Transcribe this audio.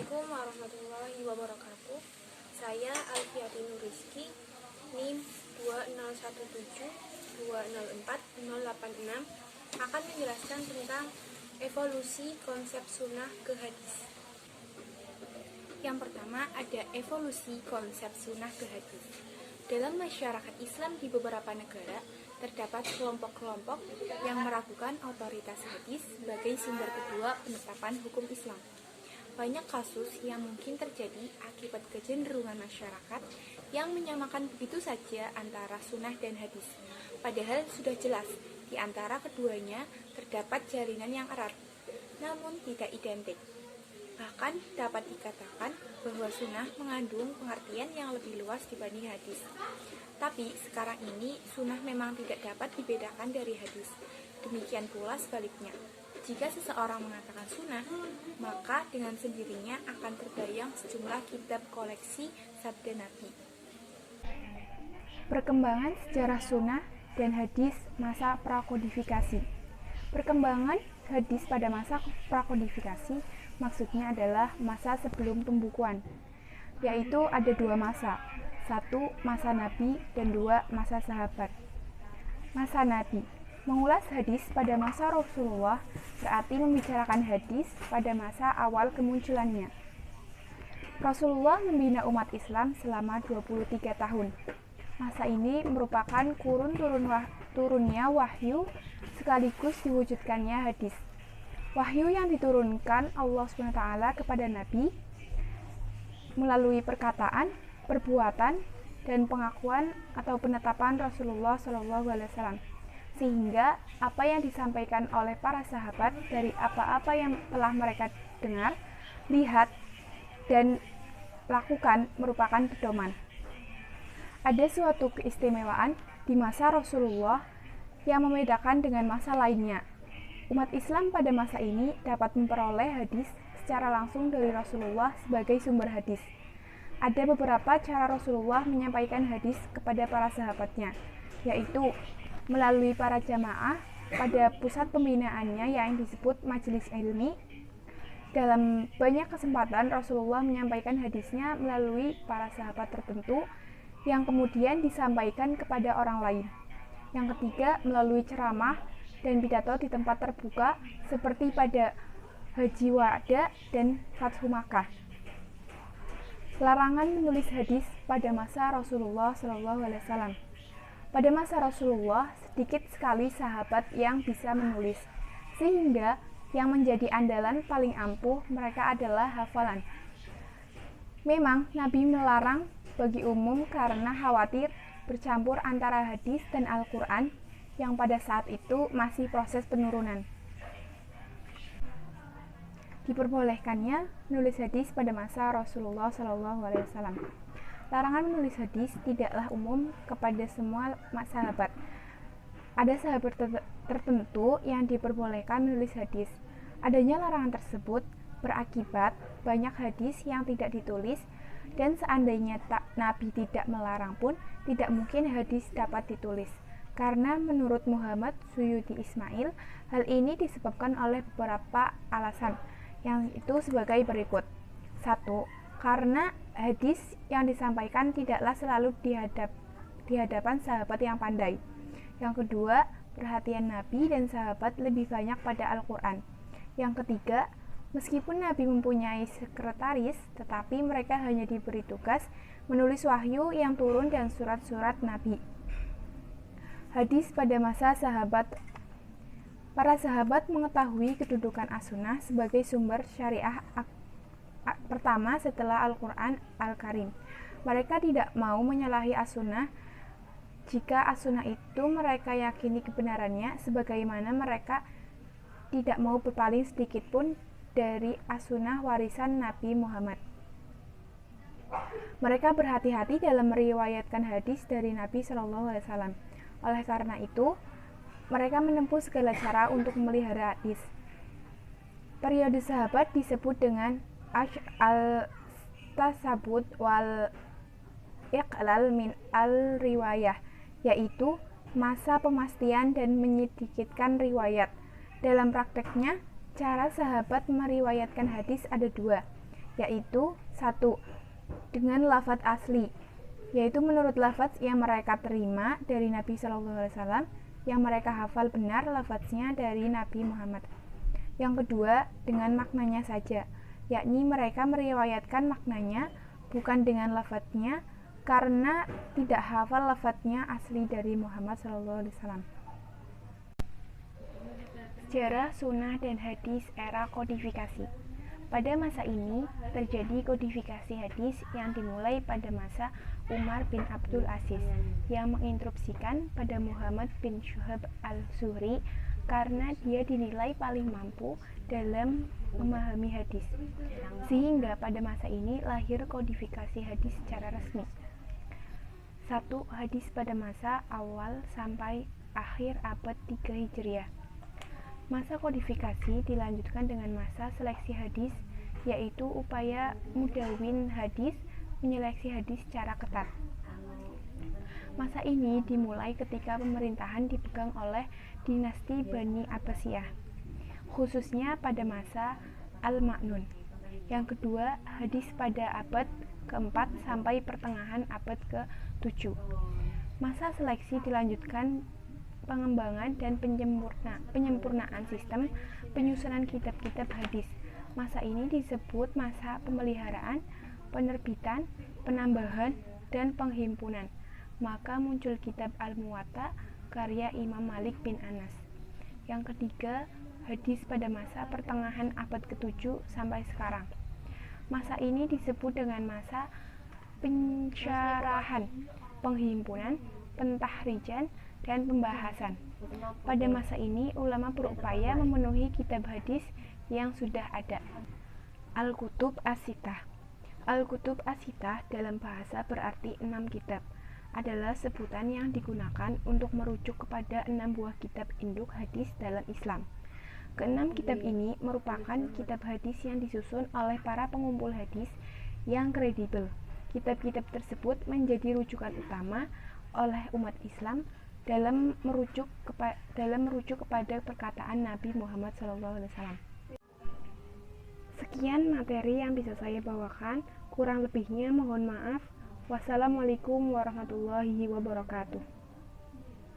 Assalamualaikum warahmatullahi wabarakatuh. Saya Alfiati Nuriski, NIM 201720486, akan menjelaskan tentang evolusi konsep sunnah ke hadis. Yang pertama ada evolusi konsep sunnah ke hadis. Dalam masyarakat Islam di beberapa negara, terdapat kelompok-kelompok yang meragukan otoritas hadis sebagai sumber kedua penetapan hukum Islam. Banyak kasus yang mungkin terjadi akibat kecenderungan masyarakat yang menyamakan begitu saja antara sunnah dan hadis. Padahal sudah jelas di antara keduanya terdapat jalinan yang erat, namun tidak identik. Bahkan dapat dikatakan bahwa sunnah mengandung pengertian yang lebih luas dibanding hadis. Tapi sekarang ini sunnah memang tidak dapat dibedakan dari hadis. Demikian pula sebaliknya. Jika seseorang mengatakan sunnah, maka dengan sendirinya akan terbayang sejumlah kitab koleksi sabda Nabi. Perkembangan sejarah sunnah dan hadis masa prakodifikasi. Perkembangan hadis pada masa prakodifikasi maksudnya adalah masa sebelum pembukuan, yaitu ada dua masa, satu masa Nabi dan dua masa sahabat. Masa Nabi, mengulas hadis pada masa Rasulullah berarti membicarakan hadis pada masa awal kemunculannya. Rasulullah membina umat Islam selama 23 tahun. Masa ini merupakan kurun turunnya wahyu sekaligus diwujudkannya hadis. Wahyu yang diturunkan Allah SWT kepada Nabi melalui perkataan, perbuatan, dan pengakuan atau penetapan Rasulullah SAW. Sehingga apa yang disampaikan oleh para sahabat dari apa-apa yang telah mereka dengar, lihat, dan lakukan merupakan pedoman. Ada suatu keistimewaan di masa Rasulullah yang membedakan dengan masa lainnya. Umat Islam pada masa ini dapat memperoleh hadis secara langsung dari Rasulullah sebagai sumber hadis. Ada beberapa cara Rasulullah menyampaikan hadis kepada para sahabatnya, yaitu melalui para jamaah pada pusat pembinaannya yang disebut majelis ilmi. Dalam banyak kesempatan Rasulullah menyampaikan hadisnya melalui para sahabat tertentu yang kemudian disampaikan kepada orang lain. Yang ketiga, melalui ceramah dan pidato di tempat terbuka seperti pada Haji Wada dan Fathu Makkah. Larangan menulis hadis pada masa Rasulullah SAW. Pada masa Rasulullah, sedikit sekali sahabat yang bisa menulis, sehingga yang menjadi andalan paling ampuh mereka adalah hafalan. Memang Nabi melarang bagi umum karena khawatir bercampur antara hadis dan Al-Quran yang pada saat itu masih proses penurunan. Diperbolehkannya menulis hadis pada masa Rasulullah SAW. Larangan menulis hadis tidaklah umum kepada semua sahabat. Ada sahabat tertentu yang diperbolehkan menulis hadis. Adanya larangan tersebut berakibat banyak hadis yang tidak ditulis, dan seandainya Nabi tidak melarang pun tidak mungkin hadis dapat ditulis. Karena menurut Muhammad Suyuti Ismail, hal ini disebabkan oleh beberapa alasan, yang itu sebagai berikut. 1. Karena hadis yang disampaikan tidaklah selalu di hadapan sahabat yang pandai. Yang kedua, perhatian Nabi dan sahabat lebih banyak pada Al-Quran. Yang ketiga, meskipun Nabi mempunyai sekretaris, tetapi mereka hanya diberi tugas menulis wahyu yang turun dan surat-surat Nabi. Hadis pada masa sahabat. Para sahabat mengetahui kedudukan as-sunnah sebagai sumber syariah pertama setelah Al-Quran Al-Karim. Mereka tidak mau menyalahi as-sunnah jika as-sunnah itu mereka yakini kebenarannya, sebagaimana mereka tidak mau berpaling sedikit pun dari as-sunnah warisan Nabi Muhammad. Mereka berhati-hati dalam meriwayatkan hadis dari Nabi SAW. Oleh karena itu, mereka menempuh segala cara untuk memelihara hadis. Periode sahabat disebut dengan al-tasabut wal iqlal min al-riwayah, yaitu masa pemastian dan menyedikitkan riwayat. Dalam prakteknya, cara sahabat meriwayatkan hadis ada dua, yaitu 1. Dengan lafadz asli, yaitu menurut lafadz yang mereka terima dari Nabi SAW, yang mereka hafal benar lafadznya dari Nabi Muhammad. Yang kedua, dengan maknanya saja, yakni mereka meriwayatkan maknanya bukan dengan lafadznya, karena tidak hafal lafadznya asli dari Muhammad SAW. Sejarah, sunnah, dan hadis era kodifikasi. Pada masa ini, terjadi kodifikasi hadis yang dimulai pada masa Umar bin Abdul Aziz, yang menginstruksikan pada Muhammad bin Syuhab al-Zuhri karena dia dinilai paling mampu dalam memahami hadis. Sehingga pada masa ini lahir kodifikasi hadis secara resmi. 1. Hadis pada masa awal sampai akhir abad 3 Hijriah. Masa kodifikasi dilanjutkan dengan masa seleksi hadis, yaitu upaya mudawin hadis menyeleksi hadis secara ketat. Masa ini dimulai ketika pemerintahan dipegang oleh dinasti Bani Abbasiyah, khususnya pada masa Al-Ma'mun. Yang kedua, hadis pada abad keempat sampai pertengahan abad ke-7. Masa seleksi dilanjutkan pengembangan dan penyempurnaan sistem penyusunan kitab-kitab hadis. Masa ini disebut masa pemeliharaan, penerbitan, penambahan, dan penghimpunan. Maka muncul kitab Al-Muwatta karya Imam Malik bin Anas. Yang ketiga, hadis pada masa pertengahan abad ke-7 sampai sekarang. Masa ini disebut dengan masa pensyarahan, penghimpunan, pentahrijan, dan pembahasan. Pada masa ini, ulama berupaya memenuhi kitab hadis yang sudah ada. Al-Kutub As-Sittah. Al-Kutub As-Sittah dalam bahasa berarti 6 kitab, adalah sebutan yang digunakan untuk merujuk kepada 6 buah kitab induk hadis dalam Islam. Keenam kitab ini merupakan kitab hadis yang disusun oleh para pengumpul hadis yang kredibel. Kitab-kitab tersebut menjadi rujukan utama oleh umat Islam dalam merujuk kepada perkataan Nabi Muhammad SAW. Sekian materi yang bisa saya bawakan, kurang lebihnya mohon maaf. Wassalamualaikum warahmatullahi wabarakatuh.